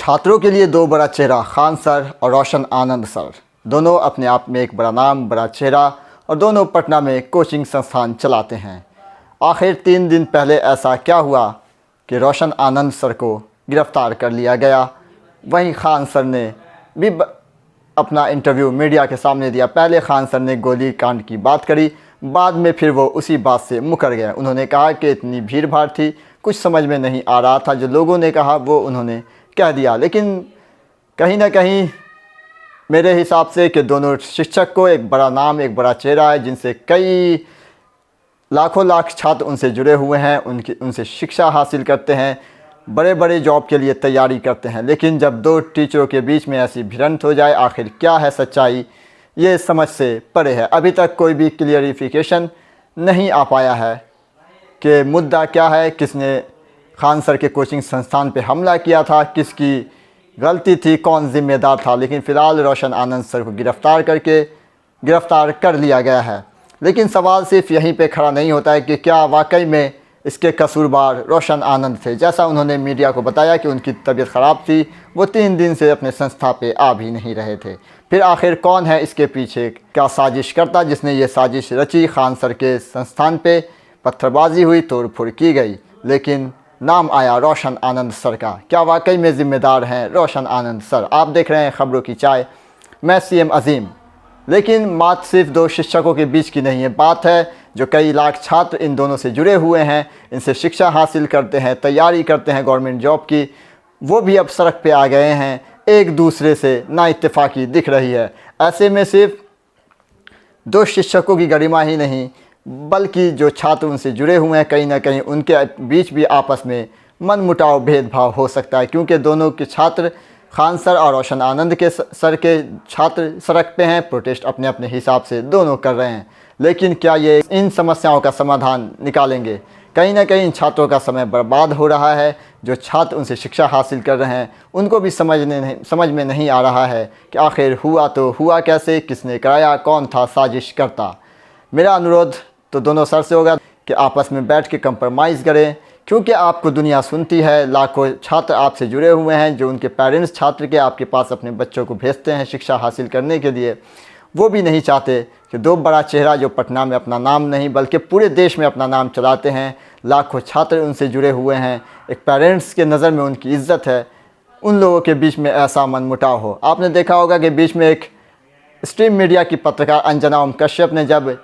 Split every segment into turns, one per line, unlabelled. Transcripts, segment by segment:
छात्रों के लिए दो बड़ा चेहरा, खान सर और रोशन आनंद सर। दोनों अपने आप में एक बड़ा नाम, बड़ा चेहरा और दोनों पटना में कोचिंग संस्थान चलाते हैं। आखिर 3 दिन पहले ऐसा क्या हुआ कि रोशन आनंद सर को गिरफ़्तार कर लिया गया। वहीं खान सर ने भी अपना इंटरव्यू मीडिया के सामने दिया। पहले खान सर ने गोली कांड की बात करी, बाद में फिर वो उसी बात से मुकर गए। उन्होंने कहा कि इतनी भीड़ भाड़ थी, कुछ समझ में नहीं आ रहा था, जो लोगों ने कहा वो उन्होंने कह दिया। लेकिन कहीं ना कहीं मेरे हिसाब से कि दोनों शिक्षक को एक बड़ा नाम, एक बड़ा चेहरा है, जिनसे कई लाखों लाख छात्र उनसे जुड़े हुए हैं, उनसे शिक्षा हासिल करते हैं, बड़े बड़े जॉब के लिए तैयारी करते हैं। लेकिन जब दो टीचरों के बीच में ऐसी भिड़ंत हो जाए, आखिर क्या है सच्चाई, ये समझ से परे है। अभी तक कोई भी क्लियरिफिकेशन नहीं आ पाया है कि मुद्दा क्या है, किसने खान सर के कोचिंग संस्थान पे हमला किया था, किसकी गलती थी, कौन ज़िम्मेदार था। लेकिन फ़िलहाल रोशन आनंद सर को गिरफ़्तार कर लिया गया है। लेकिन सवाल सिर्फ यहीं पे खड़ा नहीं होता है कि क्या वाकई में इसके कसूरवार रोशन आनंद थे। जैसा उन्होंने मीडिया को बताया कि उनकी तबीयत ख़राब थी, वो 3 दिन से अपने संस्था पे आ भी नहीं रहे थे। फिर आखिर कौन है इसके पीछे का साजिश करता, जिसने ये साजिश रची। खान सर के संस्थान पे पत्थरबाजी हुई, तोड़फोड़ की गई, लेकिन नाम आया रोशन आनंद सर का। क्या वाकई में ज़िम्मेदार हैं रोशन आनंद सर? आप देख रहे हैं खबरों की चाय, मैं सीएम अजीम। लेकिन बात सिर्फ दो शिक्षकों के बीच की नहीं है, बात है जो कई लाख छात्र इन दोनों से जुड़े हुए हैं, इनसे शिक्षा हासिल करते हैं, तैयारी करते हैं गवर्नमेंट जॉब की। वो भी अब सड़क पे आ गए हैं, एक दूसरे से नाइत्तेफाकी दिख रही है। ऐसे में सिर्फ दो शिक्षकों की गरिमा ही नहीं, बल्कि जो छात्र उनसे जुड़े हुए हैं, कहीं ना कहीं उनके बीच भी आपस में मनमुटाव, भेदभाव हो सकता है। क्योंकि दोनों के छात्र, खान सर और रोशन आनंद के सर के छात्र सड़क पे हैं, प्रोटेस्ट अपने अपने हिसाब से दोनों कर रहे हैं। लेकिन क्या ये इन समस्याओं का समाधान निकालेंगे? कहीं ना कहीं इन छात्रों का समय बर्बाद हो रहा है। जो छात्र उनसे शिक्षा हासिल कर रहे हैं, उनको भी समझ में नहीं आ रहा है कि आखिर हुआ तो हुआ कैसे, किसने कराया, कौन था साजिश करता। मेरा अनुरोध तो दोनों सर से होगा कि आपस में बैठ के कंप्रोमाइज़ करें, क्योंकि आपको दुनिया सुनती है। लाखों छात्र आपसे जुड़े हुए हैं, जो उनके पेरेंट्स छात्र के आपके पास अपने बच्चों को भेजते हैं शिक्षा हासिल करने के लिए। वो भी नहीं चाहते कि दो बड़ा चेहरा जो पटना में अपना नाम नहीं बल्कि पूरे देश में अपना नाम चलाते हैं, लाखों छात्र उनसे जुड़े हुए हैं, एक पेरेंट्स के नज़र में उनकी इज़्ज़त है, उन लोगों के बीच में ऐसा मनमुटाव हो। आपने देखा होगा कि बीच में एक स्ट्रीम मीडिया की पत्रकार अंजना ओम कश्यप ने जब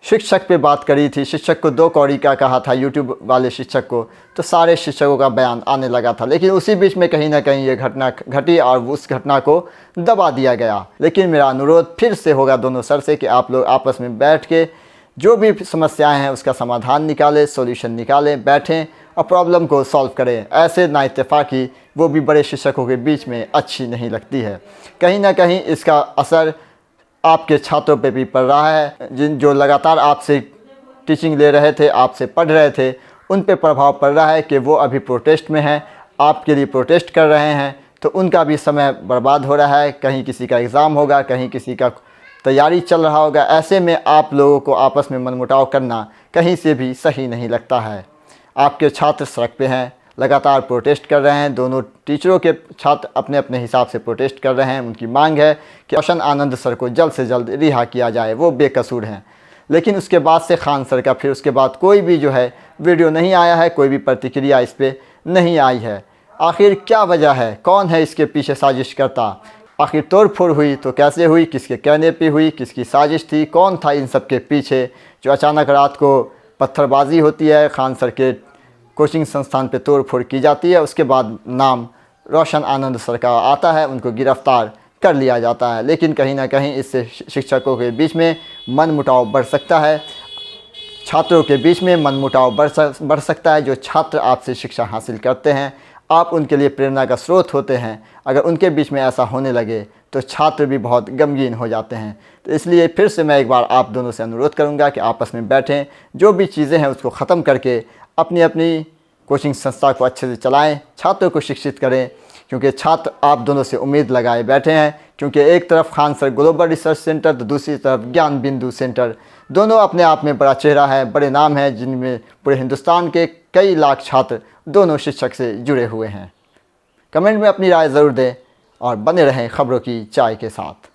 शिक्षक पे बात करी थी, शिक्षक को 2 कौड़ी का कहा था, यूट्यूब वाले शिक्षक को, तो सारे शिक्षकों का बयान आने लगा था। लेकिन उसी बीच में कहीं ना कहीं ये घटना घटी और उस घटना को दबा दिया गया। लेकिन मेरा अनुरोध फिर से होगा दोनों सर से कि आप लोग आपस में बैठ के जो भी समस्याएं हैं उसका समाधान निकालें, सॉल्यूशन निकालें, बैठें और प्रॉब्लम को सॉल्व करें। ऐसे नाइत्तेफाकी वो भी बड़े शिक्षकों के बीच में अच्छी नहीं लगती है। कहीं ना कहीं इसका असर आपके छात्रों पे भी पड़ रहा है। जो लगातार आपसे टीचिंग ले रहे थे, आपसे पढ़ रहे थे, उन पे प्रभाव पड़ रहा है कि वो अभी प्रोटेस्ट में हैं, आपके लिए प्रोटेस्ट कर रहे हैं, तो उनका भी समय बर्बाद हो रहा है। कहीं किसी का एग्ज़ाम होगा, कहीं किसी का तैयारी चल रहा होगा। ऐसे में आप लोगों को आपस में मनमुटाव करना कहीं से भी सही नहीं लगता है। आपके छात्र सड़क पे हैं, लगातार प्रोटेस्ट कर रहे हैं, दोनों टीचरों के छात्र अपने अपने हिसाब से प्रोटेस्ट कर रहे हैं। उनकी मांग है कि रोशन आनंद सर को जल्द से जल्द रिहा किया जाए, वो बेकसूर हैं। लेकिन उसके बाद से खान सर का फिर उसके बाद कोई भी जो है वीडियो नहीं आया है, कोई भी प्रतिक्रिया इस पर नहीं आई है। आखिर क्या वजह है? कौन है इसके पीछे साजिश करता? आखिर तोड़फोड़ हुई तो कैसे हुई, किसके कहने पे हुई, किसकी साजिश थी, कौन था इन सब के पीछे? जो अचानक रात को पत्थरबाजी होती है, खान सर के कोचिंग संस्थान पे तोड़फोड़ की जाती है, उसके बाद नाम रोशन आनंद सर का आता है, उनको गिरफ़्तार कर लिया जाता है। लेकिन कहीं ना कहीं इससे शिक्षकों के बीच में मनमुटाव बढ़ सकता है, छात्रों के बीच में मनमुटाव बढ़ सकता है। जो छात्र आपसे शिक्षा हासिल करते हैं, आप उनके लिए प्रेरणा का स्रोत होते हैं, अगर उनके बीच में ऐसा होने लगे तो छात्र भी बहुत गमगीन हो जाते हैं। तो इसलिए फिर से मैं एक बार आप दोनों से अनुरोध करूंगा कि आपस में बैठें, जो भी चीज़ें हैं उसको ख़त्म करके अपनी अपनी कोचिंग संस्था को अच्छे से चलाएं, छात्रों को शिक्षित करें। क्योंकि छात्र आप दोनों से उम्मीद लगाए बैठे हैं, क्योंकि एक तरफ Khan sir global research centre तो दूसरी तरफ ज्ञान बिंदु सेंटर, दोनों अपने आप में बड़ा चेहरा है, बड़े नाम हैं, जिनमें पूरे हिंदुस्तान के कई लाख छात्र दोनों शिक्षक से जुड़े हुए हैं। कमेंट में अपनी राय ज़रूर दें और बने रहें खबरों की चाय के साथ।